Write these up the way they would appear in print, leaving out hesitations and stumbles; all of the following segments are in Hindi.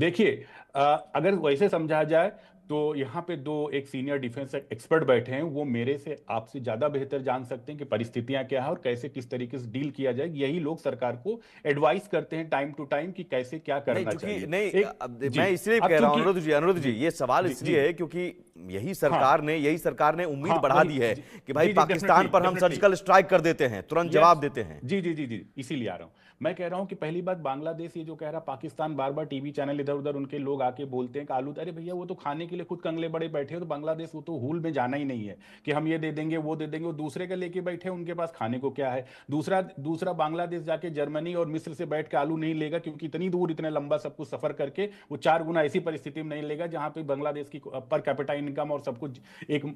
देखिए, अगर वैसे समझा जाए तो यहाँ पे दो एक सीनियर डिफेंस एक्सपर्ट बैठे हैं, वो मेरे से आपसे ज्यादा बेहतर जान सकते हैं कि परिस्थितियां क्या है और कैसे किस तरीके से डील किया जाए। यही लोग सरकार को एडवाइस करते हैं टाइम टू टाइम कि कैसे क्या नहीं, करना चूंकि चाहिए। नहीं, एक मैं जी। इसलिए अब कह रहा हूं चूंकि अनुरुद्ध जी, जी ये सवाल जी जी इसलिए है क्योंकि हाँ यही सरकार ने उम्मीद हाँ बढ़ा वही दी है जी कि भाई जी जी पाकिस्तान डेफिनेटली पर हम डेफिनेटली सर्जिकल स्ट्राइक कर देते हैं, तुरंत यस जवाब देते हैं। जी जी जी जी इसीलिए आ रहा हूं। मैं कह रहा हूं कि पहली बात, बांग्लादेश ये जो कह रहा, पाकिस्तान बार बार टीवी चैनल इधर उधर उनके लोग आके बोलते हैं कि आलू, अरे भैया वो तो खाने के लिए खुद कंगले बड़े बैठे हो, तो बांग्लादेश वो तो हुल में जाना ही नहीं है कि हम ये दे देंगे वो दे देंगे। वो दूसरे का लेके बैठे हैं, उनके पास खाने को क्या है। दूसरा दूसरा बांग्लादेश जाके जर्मनी और मिस्र से बैठ के आलू नहीं लेगा, क्योंकि इतनी दूर इतने लंबा सब कुछ सफर करके वो 4 गुना ऐसी परिस्थिति में नहीं लेगा जहां पे बांग्लादेश की पर कैपिटा इनकम और सब कुछ एक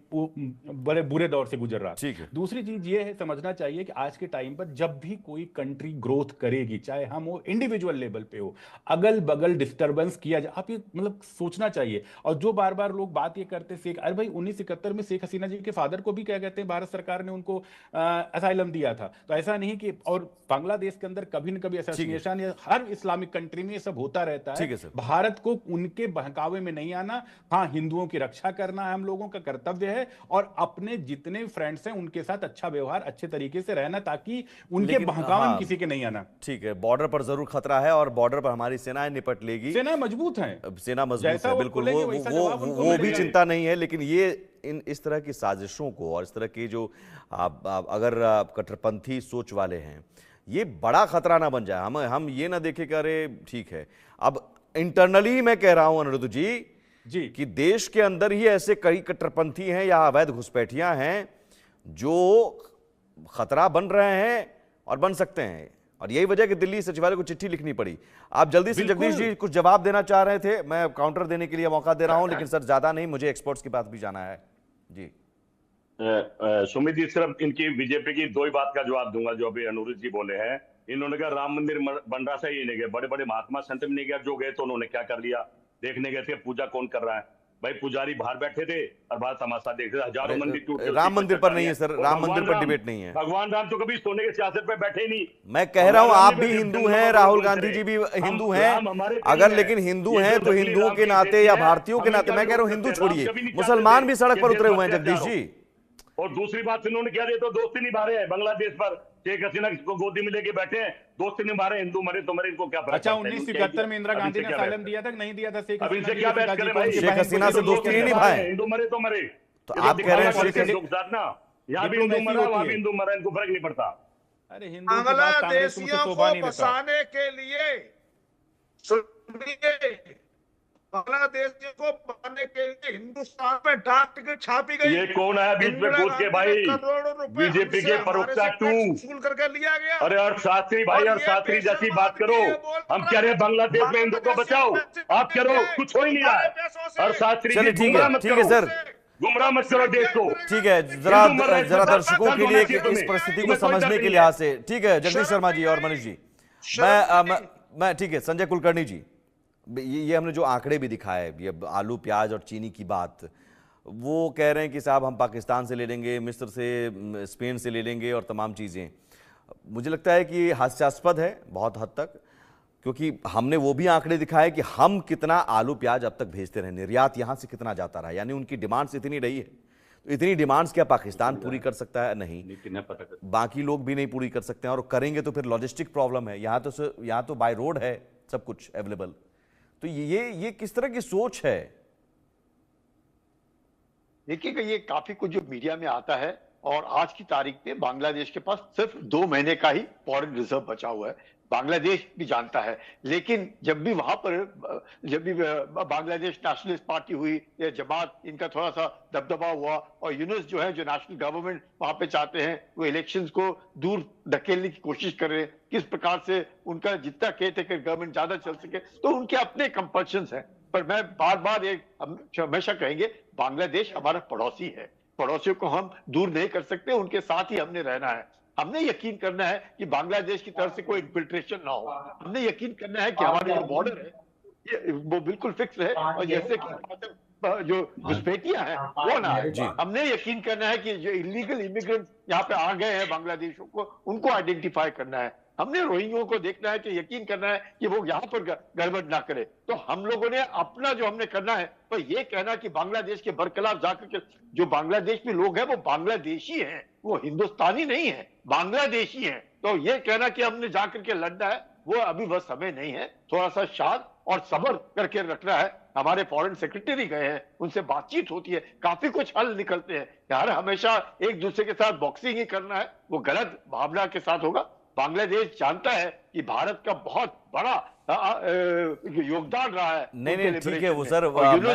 बड़े बुरे दौर से गुजर रहा। ठीक है। दूसरी चीज ये है, समझना चाहिए कि आज के टाइम पर जब भी कोई कंट्री ग्रोथ करेगी, चाहे हम वो इंडिविजुअल लेवल पे हो, अगल बगल डिस्टरबेंस किया जाए, आप ये मतलब सोचना चाहिए। और जो बार बार लोग बात ये करते शेख, अरे भाई 1971 में शेख हसीना जी के फादर को भी क्या कहते हैं, भारत सरकार ने उनको असाइलम दिया था। तो ऐसा नहीं कि, और बांग्लादेश के अंदर कभी न कभी ठीक है। असोसिएशन या हर इस्लामिक कंट्री में ये सब होता रहता है। ठीक है सर। भारत को उनके बहकावे में नहीं आना। हाँ, हिंदुओं की रक्षा करना है हम लोगों का कर्तव्य है, और अपने जितने फ्रेंड्स हैं उनके साथ अच्छा व्यवहार, अच्छे तरीके से रहना, ताकि उनके लेकिन बहकावे में किसी के नहीं आना। ठीक है, बॉर्डर पर जरूर खतरा है और बॉर्डर पर हमारी सेनाएं निपट लेगी। सेना मजबूत है, अब सेना मजबूत जैसा है, वो बिल्कुल, खोलेंगे वैसा जवाब उनको वो भी मिलेगा। चिंता नहीं है। लेकिन ये इस तरह की साजिशों को और इस तरह की जो अगर कट्टरपंथी सोच वाले हैं, ये बड़ा खतरा ना बन जाए। हम ये ना देखें कि अरे ठीक है, अब इंटरनली मैं कह रहा हूं अनुरुद्ध जी जी कि देश के अंदर ही ऐसे कई कट्टरपंथी हैं या अवैध घुसपैठियां हैं जो खतरा बन रहे हैं और बन सकते हैं। और यही वजह कि दिल्ली सचिवालय को चिट्ठी लिखनी पड़ी। आप जल्दी से जगदीश जी कुछ जवाब देना चाह रहे थे, मैं काउंटर देने के लिए मौका दे रहा हूं, लेकिन सर ज्यादा नहीं, मुझे एक्सपर्ट्स के पास भी जाना है जी। सुमित जी, सिर्फ इनकी बीजेपी की दो ही बात का जवाब दूंगा जो अभी अनुरुद्ध जी बोले हैं। इन्होंने कहा राम मंदिर बन रहा था, ये नहीं गए, बड़े बड़े महात्मा संत भी नहीं गए, जो गए तो उन्होंने क्या कर लिया, देखने गए थे पूजा कौन कर रहा है। भाई पुजारी बाहर बैठे थे और बाहर तमाशा देख रहे थे, हजारों मंदिर टूटे। राम मंदिर पर नहीं है सर, राम मंदिर पर डिबेट नहीं है। भगवान राम तो कभी सोने के सियासत पे बैठे ही नहीं। मैं कह रहा हूं आप भी हिंदू हैं, राहुल गांधी जी भी हिंदू हैं, अगर लेकिन हिंदू हैं तो हिंदुओं के नाते या भारतीयों के नाते, मैं कह रहा हूं हिंदू छोड़िए, मुसलमान भी सड़क पर उतरे हुए हैं जगदीश जी। और दूसरी बात इन्होंने क्या दिया, तो दोस्ती निभा रहे हैं बांग्लादेश पर, शेख हसीना को गोदी में लेके बैठे हैं, दोस्ती निभा रहे हैं, हिंदू मरे तो मरे, इनको क्या फर्क अच्छा, पड़ता है? 1971 में इंदिरा गांधी ने असाइलम दिया था कि नहीं दिया था शेख अब हसीना इनसे जी क्या के बहस पिताजी करें को? भाई? उनकी शेख बहन हसीना को से तो दोस्ती नहीं दोस्ती निभाए। हिंदू मरे तो मरे, तो आप कह रहे हैं शेख ना, यहाँ भी हिंदू मरा वहां भी हिंदू मरा, इनको फर्क नहीं पड़ता। अरे हिंदू की बात कांग्रेस को मुझसे शोभा बांग्लादेशियों नहीं को देता। बसाने के लिए, सुनिए, बांग्लादेशियों को बसाने के लिए हिंदुस्तान में डाक टिकट छापी गई। ये कौन आया बीच में कूद के भाई? करोड़ों रुपए बीजेपी के प्रवक्ता टू, वसूल करके लिया गया। अरे अर्थशास्त्री भाई, अर्थशास्त्री जैसी बात करो। हम कह रहे हैं बांग्लादेश में हिंदू को बचाओ, आप कह रहे हो कुछ हो ही नहीं रहा है। अर्थशास्त्री चलिए ठीक है सर, गुमराह मत करो देश को। ठीक है, जरा दर्शकों के लिए इस परिस्थिति को समझने के लिहाज से, ठीक है जगदीश शर्मा जी और मनीष जी, मैं ठीक है, संजय कुलकर्णी जी, ये हमने जो आंकड़े भी दिखाए, ये आलू प्याज और चीनी की बात, वो कह रहे हैं कि साहब हम पाकिस्तान से ले लेंगे, मिस्र से, स्पेन से ले लेंगे और तमाम चीज़ें। मुझे लगता है कि हास्यास्पद है बहुत हद तक, क्योंकि हमने वो भी आंकड़े दिखाए कि हम कितना आलू प्याज अब तक भेजते रहे, निर्यात यहाँ से कितना जाता रहा, यानी उनकी डिमांड्स इतनी रही है। तो इतनी डिमांड्स क्या पाकिस्तान पूरी कर सकता है? नहीं, बाकी लोग भी नहीं पूरी कर सकते हैं, और करेंगे तो फिर लॉजिस्टिक प्रॉब्लम है। यहाँ तो बाय रोड है सब कुछ अवेलेबल। तो ये किस तरह की सोच है? देखिएगा, ये काफी कुछ जो मीडिया में आता है, और आज की तारीख में बांग्लादेश के पास सिर्फ 2 महीने का ही फॉरेन रिजर्व बचा हुआ है, बांग्लादेश भी जानता है। लेकिन जब भी बांग्लादेश नेशनलिस्ट पार्टी हुई या जमात, इनका थोड़ा सा दबदबा हुआ, और यूनुस जो है, जो नेशनल गवर्नमेंट वहां पे चाहते हैं, वो इलेक्शंस को दूर धकेलने की कोशिश कर रहे हैं, किस प्रकार से उनका जितना केयरटेकर गवर्नमेंट ज्यादा चल सके, तो उनके अपने कंपल्शंस हैं। पर मैं बार बार हमेशा कहेंगे, बांग्लादेश हमारा पड़ोसी है, पड़ोसियों को हम दूर नहीं कर सकते, उनके साथ ही हमने रहना है। हमने यकीन करना है कि बांग्लादेश की तरफ से कोई इन्फिल्ट्रेशन ना हो। हमने यकीन करना है कि हमारे जो बॉर्डर है वो बिल्कुल फिक्स रहे, और जैसे कि जो घुसपैठियां हैं वो ना आए। हमने यकीन करना है कि जो इलीगल इमिग्रेंट यहाँ पे आ गए हैं बांग्लादेशों को, उनको आइडेंटिफाई करना है। हमने रोहिंग्यों को देखना है कि यकीन करना है कि वो यहाँ पर गड़बड़ ना करे। तो हम लोगों ने अपना जो हमने करना है तो ये कहना कि बांग्लादेश के बरखिलाफ जाकर के, जो बांग्लादेश में लोग हैं वो बांग्लादेशी हैं, वो हिंदुस्तानी नहीं है, बांग्लादेशी हैं। तो ये कहना कि हमने जाकर के लड़ना है वो अभी वह समय नहीं है। थोड़ा सा शांत और सब्र करके रखना है। हमारे फॉरेन सेक्रेटरी गए हैं, उनसे बातचीत होती है, काफी कुछ हल निकलते हैं। यार हमेशा एक दूसरे के साथ बॉक्सिंग ही करना है वो गलत भावना के साथ होगा। बांग्लादेश जानता है कि भारत का बहुत बड़ा योगदान रहा है। नहीं ठीक है वो सर,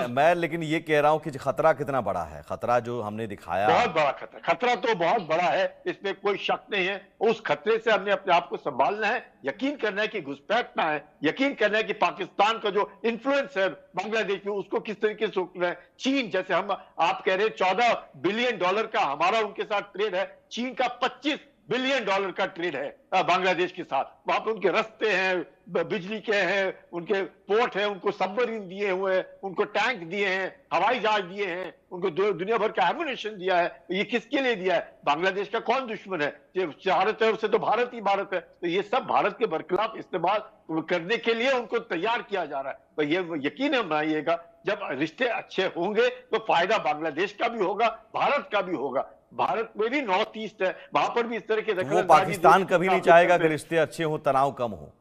मैं लेकिन ये कह रहा हूं कि खतरा कितना बड़ा है, खतरा जो हमने दिखाया बहुत बड़ा खतरा तो बहुत बड़ा है, इसमें कोई शक नहीं है। उस खतरे से हमने अपने आप को संभालना है, यकीन करना है कि घुसपैठना है, यकीन करना है कि पाकिस्तान का जो इन्फ्लुएंस है बांग्लादेश में उसको किस तरीके से रोकना है। चीन जैसे आप कह रहे हैं $14 बिलियन का हमारा उनके साथ ट्रेड है, चीन का $25 बिलियन का ट्रेड है बांग्लादेश के साथ। वहां पर उनके रास्ते हैं, बिजली के हैं, उनके पोर्ट है, उनको सबमरीन दिए हुए हैं, उनको टैंक दिए हैं, हवाई जहाज दिए हैं, उनको दुनिया भर का एमुनेशन दिया है। ये किसके लिए दिया है? बांग्लादेश का कौन दुश्मन है? चारों तरफ से तो भारत ही भारत है। तो ये सब भारत के बरखिलाफ इस्तेमाल करने के लिए उनको तैयार किया जा रहा है। तो ये यकीन बनाइएगा जब रिश्ते अच्छे होंगे तो फायदा बांग्लादेश का भी होगा, भारत का भी होगा। भारत में भी नॉर्थ ईस्ट है, वहां पर भी इस तरह के वो पाकिस्तान कभी नहीं चाहेगा कि रिश्ते अच्छे हो, तनाव कम हो।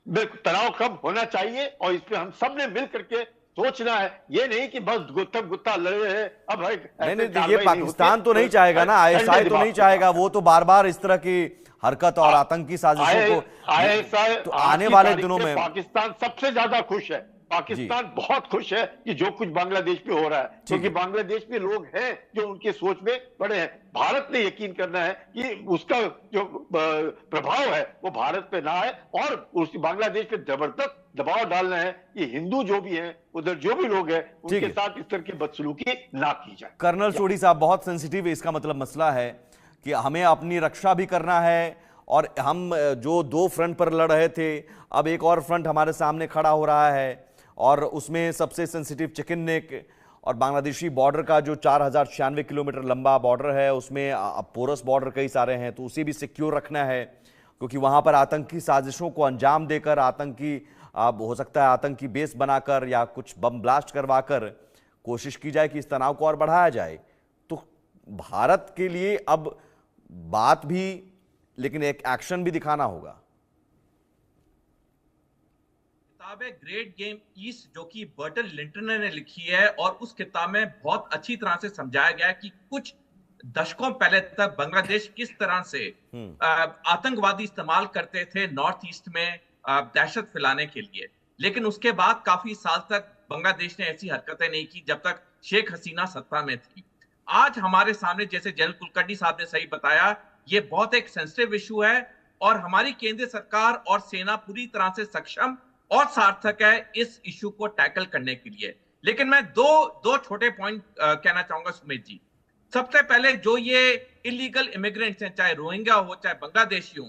बिल्कुल तनाव कम होना चाहिए और इस पे हम सब ने मिल करके सोचना है। ये नहीं कि बस गुत्ता लड़ रहे हैं अब नहीं, ये पाकिस्तान तो नहीं चाहेगा ना, ISI तो नहीं चाहेगा, वो तो बार बार इस तरह की हरकत और आतंकी साजिशों को ISI तो आने वाले दिनों में पाकिस्तान सबसे ज्यादा खुश है। पाकिस्तान बहुत खुश है कि जो कुछ बांग्लादेश में हो रहा है, क्योंकि बांग्लादेश में लोग हैं जो उनके सोच में बड़े हैं। भारत ने यकीन करना है कि उसका जो प्रभाव है वो भारत पे ना आए और उस बांग्लादेश पे जबरदस्त दबाव डालना है कि हिंदू जो भी हैं, उधर जो भी लोग हैं, उनके साथ इस तरह की बदसलूकी ना की जाए। कर्नल सोढ़ी साहब, बहुत सेंसिटिव है, इसका मतलब मसला है कि हमें अपनी रक्षा भी करना है और हम जो 2 फ्रंट पर लड़ रहे थे, अब एक और फ्रंट हमारे सामने खड़ा हो रहा है और उसमें सबसे सेंसिटिव चिकन नेक और बांग्लादेशी बॉर्डर का जो 4096 किलोमीटर लंबा बॉर्डर है, उसमें पोरस बॉर्डर कई सारे हैं, तो उसे भी सिक्योर रखना है, क्योंकि वहां पर आतंकी साजिशों को अंजाम देकर आतंकी हो सकता है आतंकी बेस बनाकर या कुछ बम ब्लास्ट करवाकर कोशिश की जाए कि इस तनाव को और बढ़ाया जाए। तो भारत के लिए अब बात भी, लेकिन एक एक्शन भी दिखाना होगा। किताब है ग्रेट गेम ईस्ट, जो कि बर्टन लिंटन ने लिखी है, और उस किताब में बहुत अच्छी तरह से समझाया गया है कि कुछ दशकों पहले तक बांग्लादेश किस तरह से आतंकवादी इस्तेमाल करते थे नॉर्थ ईस्ट में दहशत फैलाने के लिए। लेकिन उसके बाद काफी साल तक बांग्लादेश ने ऐसी हरकतें नहीं की जब तक शेख हसीना सत्ता में थी। आज हमारे सामने, जैसे जनरल कुलकर्णी साहब ने सही बताया, ये बहुत एक सेंसिटिव इशू है और हमारी केंद्रीय सरकार और सेना पूरी तरह से सक्षम और सार्थक है इस इशू को टैकल करने के लिए। लेकिन मैं दो छोटे पॉइंट कहना चाहूंगा सुमित जी। सबसे पहले, जो ये इलीगल इमिग्रेंट्स हैं, चाहे रोहिंग्या हो चाहे बांग्लादेशी हो,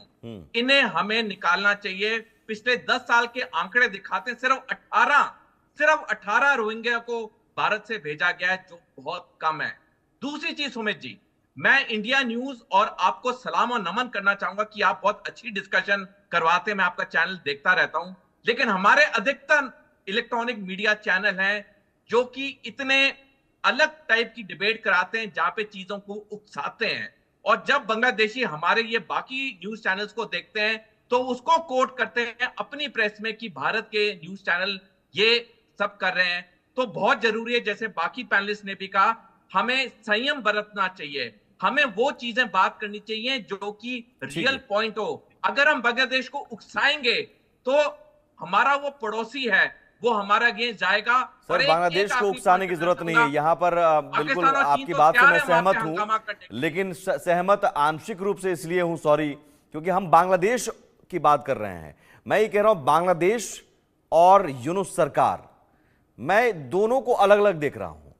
इन्हें हमें निकालना चाहिए। पिछले 10 साल के आंकड़े दिखाते हैं सिर्फ 18 रोहिंग्या को भारत से भेजा गया है, जो बहुत कम है। दूसरी चीज सुमित जी, मैं इंडिया न्यूज और आपको सलाम और नमन करना चाहूंगा कि आप बहुत अच्छी डिस्कशन करवाते हैं, मैं आपका चैनल देखता रहता हूं। लेकिन हमारे अधिकतर इलेक्ट्रॉनिक मीडिया चैनल हैं जो कि इतने अलग टाइप की डिबेट कराते हैं, जहां पे चीजों को उकसाते हैं, और जब बांग्लादेशी हमारे ये बाकी न्यूज चैनल्स को देखते हैं तो उसको कोट करते हैं अपनी प्रेस में कि भारत के न्यूज चैनल ये सब कर रहे हैं। तो बहुत जरूरी है, जैसे बाकी पैनलिस्ट ने भी कहा, हमें संयम बरतना चाहिए, हमें वो चीजें बात करनी चाहिए जो कि रियल पॉइंट हो। अगर हम बांग्लादेश को उकसाएंगे तो हमारा वो पड़ोसी है, वो हमारा अगेंस्ट जाएगा। सर, बांग्लादेश को उकसाने की जरूरत नहीं है, यहाँ पर बिल्कुल आपकी बात से मैं सहमत हूँ, लेकिन सहमत आंशिक रूप से इसलिए हूँ, सॉरी, क्योंकि हम बांग्लादेश की बात कर रहे हैं। मैं ये कह रहा हूं बांग्लादेश और यूनुस सरकार, मैं दोनों को अलग अलग देख रहा हूं।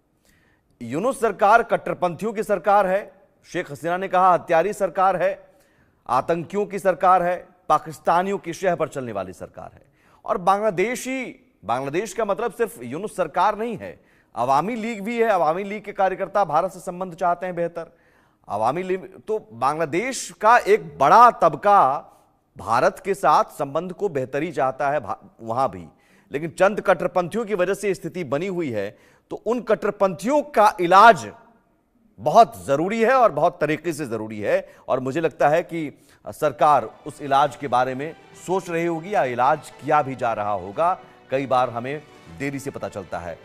यूनुस सरकार कट्टरपंथियों की सरकार है, शेख हसीना ने कहा हत्यारी सरकार है, आतंकियों की सरकार है, पाकिस्तानियों की शह पर चलने वाली सरकार है। और बांग्लादेश का मतलब सिर्फ यूनुस सरकार नहीं है, अवामी लीग भी है। अवामी लीग के कार्यकर्ता भारत से संबंध चाहते हैं बेहतर। अवामी लीग तो बांग्लादेश का एक बड़ा तबका भारत के साथ संबंध को बेहतरी चाहता है वहां भी, लेकिन चंद कट्टरपंथियों की वजह से स्थिति बनी हुई है। तो उन कट्टरपंथियों का इलाज बहुत जरूरी है और बहुत तरीके से जरूरी है, और मुझे लगता है कि सरकार उस इलाज के बारे में सोच रही होगी या इलाज किया भी जा रहा होगा। कई बार हमें देरी से पता चलता है।